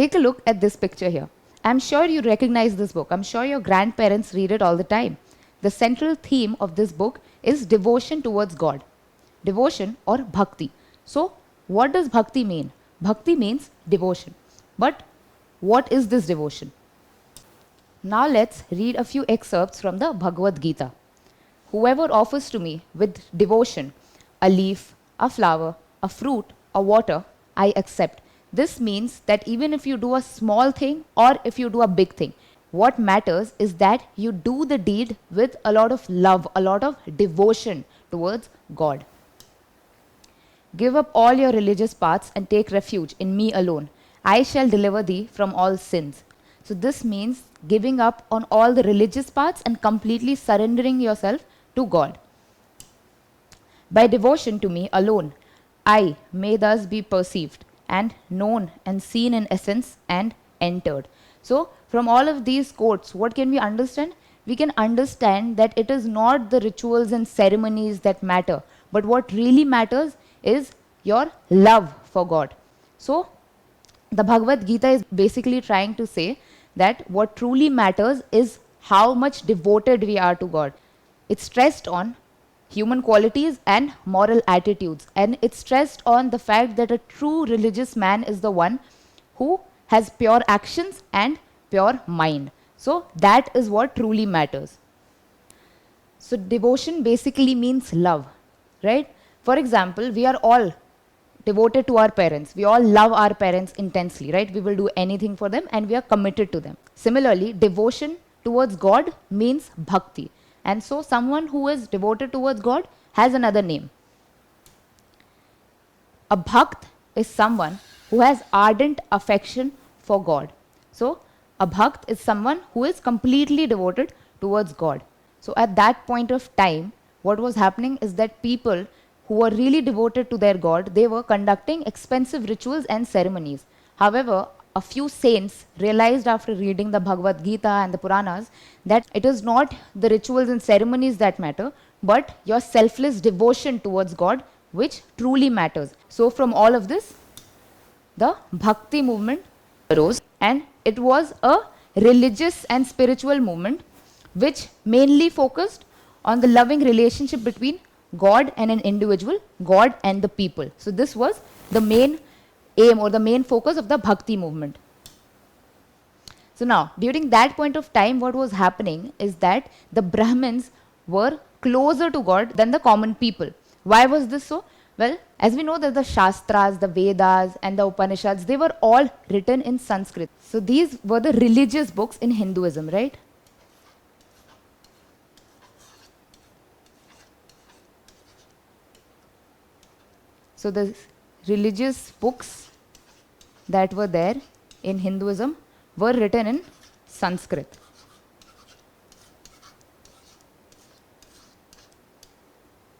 Take a look at this picture here. I'm sure you recognize this book. I'm sure your grandparents read it all the time. The central theme of this book is devotion towards God. Devotion or bhakti. So, what does bhakti mean? Bhakti means devotion. But what is this devotion? Now let's read a few excerpts from the Bhagavad-Gita. Whoever offers to me with devotion a leaf, a flower, a fruit, a water, I accept. This means that even if you do a small thing or if you do a big thing, what matters is that you do the deed with a lot of love, a lot of devotion towards God. Give up all your religious paths and take refuge in me alone. I shall deliver thee from all sins. So this means giving up on all the religious paths and completely surrendering yourself to God. By devotion to me alone, I may thus be perceived and known and seen in essence and entered. So from all of these quotes, what can we understand? We can understand that it is not the rituals and ceremonies that matter, but what really matters is your love for God. So the Bhagavad Gita is basically trying to say that what truly matters is how much devoted we are to God. It's stressed on human qualities and moral attitudes, and it's stressed on the fact that a true religious man is the one who has pure actions and pure mind. So that is what truly matters. So devotion basically means love, right? For example, we are all devoted to our parents. We all love our parents intensely, right? We will do anything for them and we are committed to them. Similarly, devotion towards God means bhakti. And so someone who is devoted towards God has another name. A bhakt is someone who has ardent affection for God. So a bhakt is someone who is completely devoted towards God. So at that point of time, what was happening is that people who were really devoted to their God, they were conducting expensive rituals and ceremonies. However, a few saints realized after reading the Bhagavad Gita and the Puranas that it is not the rituals and ceremonies that matter, but your selfless devotion towards God which truly matters. So from all of this, the Bhakti movement arose, and it was a religious and spiritual movement which mainly focused on the loving relationship between God and an individual, God and the people. So this was the main aim or the main focus of the Bhakti movement. So now, during that point of time, what was happening is that the Brahmins were closer to God than the common people. Why was this so? Well, as we know that the Shastras, the Vedas and the Upanishads, they were all written in Sanskrit. So these were the religious books in Hinduism, right? So the religious books that were there in Hinduism were written in Sanskrit.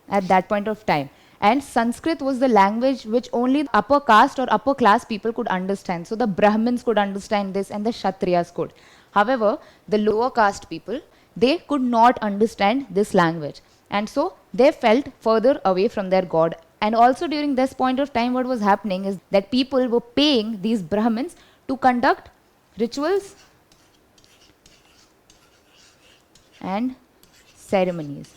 At that point of time. And Sanskrit was the language which only upper caste or upper class people could understand. So the Brahmins could understand this and the Kshatriyas could. However, the lower caste people, they could not understand this language. And so they felt further away from their God. And also during this point of time, what was happening is that people were paying these Brahmins to conduct rituals and ceremonies.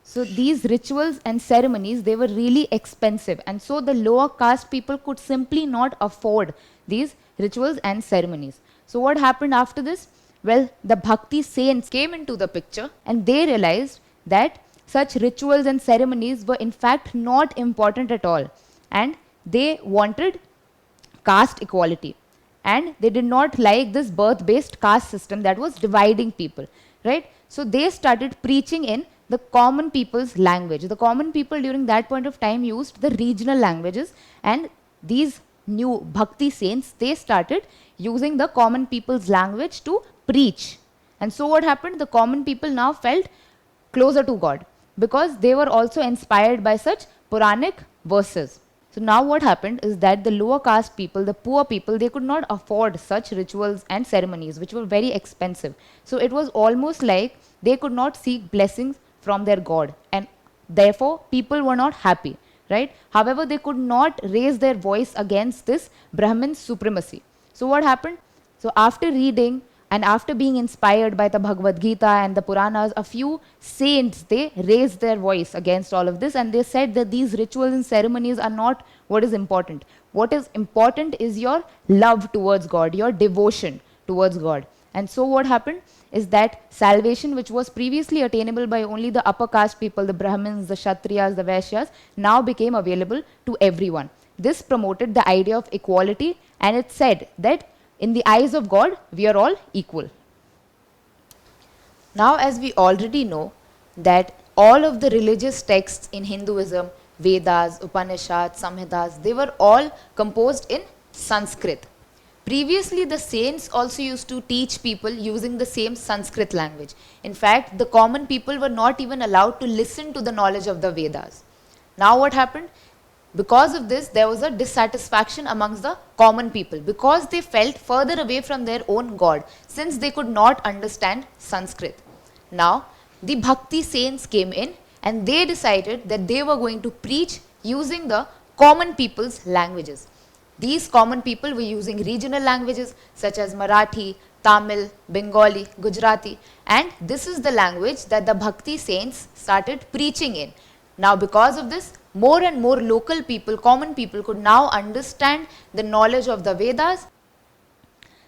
So these rituals and ceremonies, they were really expensive, and so the lower caste people could simply not afford these rituals and ceremonies. So what happened after this? Well, the Bhakti saints came into the picture and they realized that such rituals and ceremonies were in fact not important at all, and they wanted caste equality, and they did not like this birth-based caste system that was dividing people, right? So they started preaching in the common people's language. The common people during that point of time used the regional languages, and these new Bhakti saints, they started using the common people's language to preach. And so what happened? The common people now felt closer to God because they were also inspired by such Puranic verses. So now what happened is that the lower caste people, the poor people, they could not afford such rituals and ceremonies which were very expensive. So it was almost like they could not seek blessings from their God, and therefore people were not happy, right? However, they could not raise their voice against this Brahmin supremacy. So what happened? So after reading and after being inspired by the Bhagavad-Gita and the Puranas, a few saints, they raised their voice against all of this, and they said that these rituals and ceremonies are not what is important. What is important is your love towards God, your devotion towards God. And so what happened is that salvation, which was previously attainable by only the upper caste people, the Brahmins, the Kshatriyas, the Vaishyas, now became available to everyone. This promoted the idea of equality, and it said that in the eyes of God, we are all equal. Now, as we already know that all of the religious texts in Hinduism, Vedas, Upanishads, Samhitas, they were all composed in Sanskrit. Previously, the saints also used to teach people using the same Sanskrit language. In fact, the common people were not even allowed to listen to the knowledge of the Vedas. Now what happened? Because of this, there was a dissatisfaction amongst the common people, because they felt further away from their own God, since they could not understand Sanskrit. Now, the Bhakti saints came in, and they decided that they were going to preach using the common people's languages. These common people were using regional languages such as Marathi, Tamil, Bengali, Gujarati, and this is the language that the Bhakti saints started preaching in. Now, because of this, more and more local people, common people, could now understand the knowledge of the Vedas.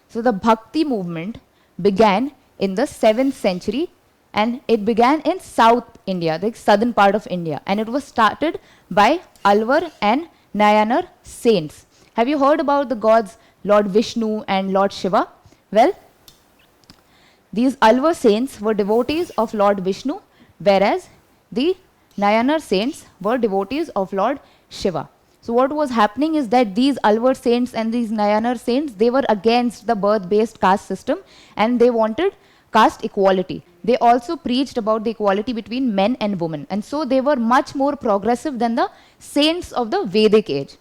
So the Bhakti movement began in the 7th century, and it began in South India, the southern part of India, and it was started by Alvar and Nayanar saints. Have you heard about the gods Lord Vishnu and Lord Shiva? Well, these Alvar saints were devotees of Lord Vishnu, whereas the Nayanar saints were devotees of Lord Shiva. So what was happening is that these Alvar saints and these Nayanar saints, they were against the birth-based caste system, and they wanted caste equality. They also preached about the equality between men and women, and so they were much more progressive than the saints of the Vedic age.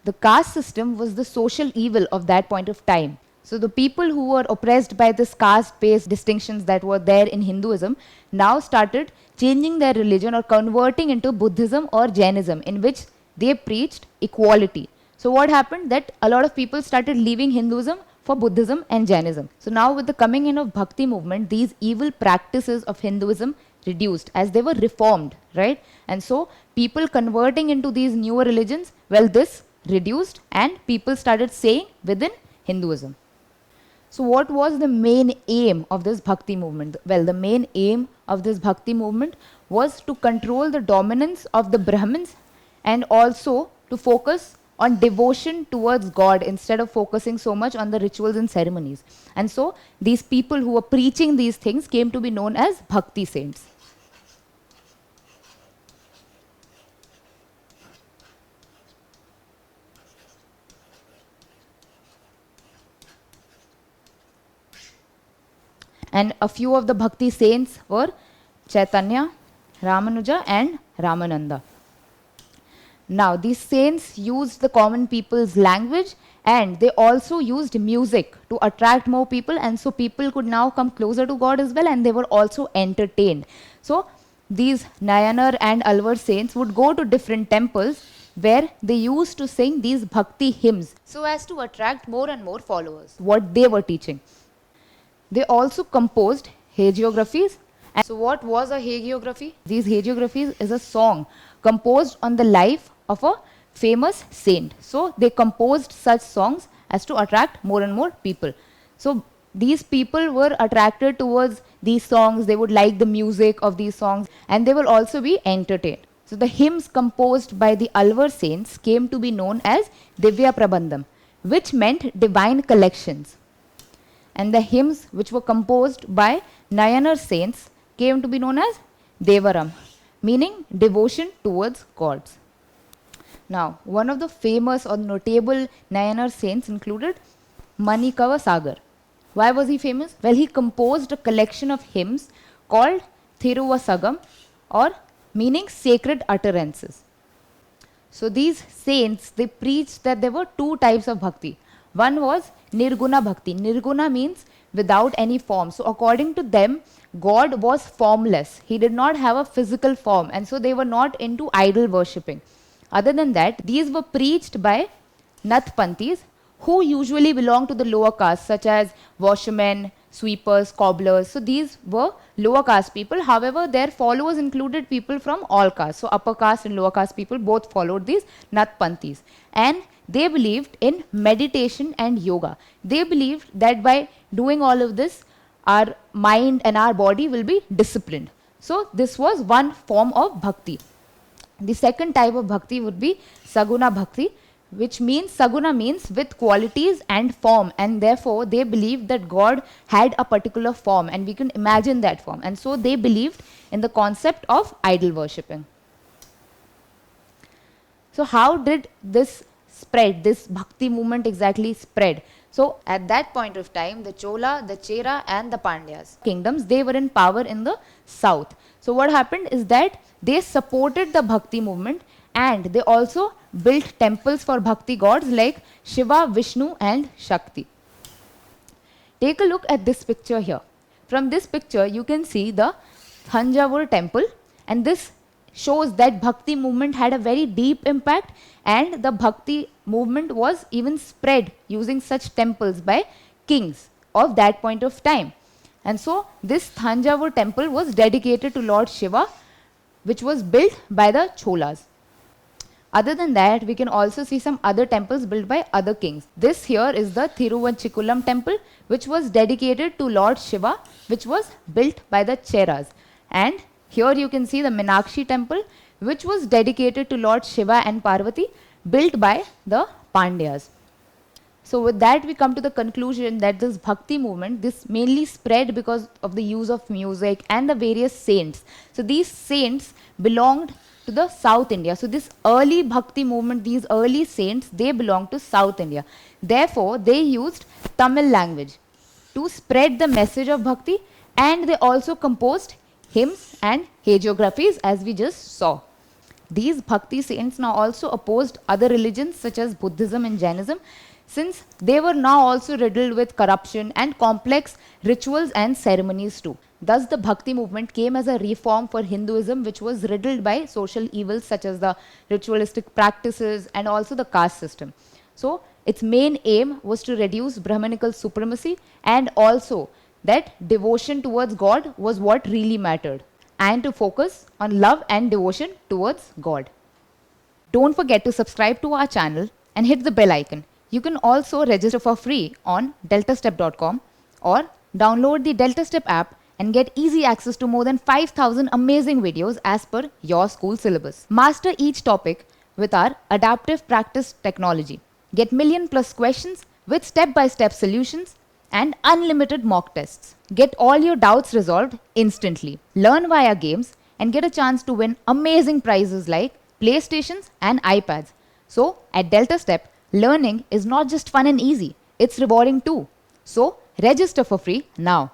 The caste system was the social evil of that point of time. So the people who were oppressed by this caste-based distinctions that were there in Hinduism now started changing their religion or converting into Buddhism or Jainism, in which they preached equality. So what happened? That a lot of people started leaving Hinduism for Buddhism and Jainism. So now with the coming in of Bhakti movement, these evil practices of Hinduism reduced as they were reformed, right? And so people converting into these newer religions, well, this reduced and people started staying within Hinduism. So what was the main aim of this Bhakti movement? Well, the main aim of this Bhakti movement was to control the dominance of the Brahmins and also to focus on devotion towards God instead of focusing so much on the rituals and ceremonies. And so these people who were preaching these things came to be known as Bhakti saints. And a few of the Bhakti saints were Chaitanya, Ramanuja and Ramananda. Now, these saints used the common people's language, and they also used music to attract more people, and so people could now come closer to God as well, and they were also entertained. So these Nayanar and Alvar saints would go to different temples where they used to sing these Bhakti hymns so as to attract more and more followers, what they were teaching. They also composed hagiographies. And so what was a hagiography? These hagiographies is a song composed on the life of a famous saint. So they composed such songs as to attract more and more people. So these people were attracted towards these songs, they would like the music of these songs, and they will also be entertained. So the hymns composed by the Alvar saints came to be known as Divya Prabandham, which meant divine collections. And the hymns which were composed by Nayanar saints came to be known as Devaram, meaning devotion towards gods. Now, one of the famous or notable Nayanar saints included Manikava Sagar. Why was he famous? Well, he composed a collection of hymns called Thiruvasagam, or meaning sacred utterances. So these saints, they preached that there were two types of bhakti. One was Nirguna Bhakti. Nirguna means without any form. So according to them, God was formless. He did not have a physical form, and so they were not into idol worshipping. Other than that, these were preached by Nathpanthis, who usually belong to the lower caste, such as washermen, sweepers, cobblers. So these were lower caste people. However, their followers included people from all castes. So upper caste and lower caste people both followed these Nathpanthis. And they believed in meditation and yoga. They believed that by doing all of this, our mind and our body will be disciplined. So this was one form of bhakti. The second type of bhakti would be Saguna Bhakti, which means Saguna means with qualities and form, and therefore they believed that God had a particular form and we can imagine that form, and so they believed in the concept of idol worshipping. So how did this spread, this bhakti movement exactly spread? So at that point of time, the Chola, the Chera and the Pandyas kingdoms, they were in power in the south. So what happened is that they supported the bhakti movement and they also built temples for bhakti gods like Shiva, Vishnu and Shakti. Take a look at this picture here. From this picture, you can see the Tanjavur Temple, and this shows that bhakti movement had a very deep impact, and the bhakti movement was even spread using such temples by kings of that point of time. And so this Tanjavur temple was dedicated to Lord Shiva, which was built by the Cholas. Other than that, we can also see some other temples built by other kings. This here is the Thiruvanchikulam temple, which was dedicated to Lord Shiva, which was built by the Cheras. And here you can see the Meenakshi temple, which was dedicated to Lord Shiva and Parvati, built by the Pandyas. So with that, we come to the conclusion that this bhakti movement, this mainly spread because of the use of music and the various saints. So these saints belonged to the South India. So this early bhakti movement, these early saints, they belonged to South India. Therefore, they used Tamil language to spread the message of bhakti, and they also composed hymns and hagiographies, as we just saw. These bhakti saints now also opposed other religions such as Buddhism and Jainism, since they were now also riddled with corruption and complex rituals and ceremonies too. Thus, the bhakti movement came as a reform for Hinduism, which was riddled by social evils such as the ritualistic practices and also the caste system. So, its main aim was to reduce Brahmanical supremacy, and also that devotion towards God was what really mattered, and to focus on love and devotion towards God. Don't forget to subscribe to our channel and hit the bell icon. You can also register for free on DeltaStep.com or download the DeltaStep app and get easy access to more than 5,000 amazing videos as per your school syllabus. Master each topic with our adaptive practice technology. Get million+ questions with step-by-step solutions and unlimited mock tests. Get all your doubts resolved instantly. Learn via games and get a chance to win amazing prizes like PlayStations and iPads. So at DeltaStep, learning is not just fun and easy, it's rewarding too. So register for free now.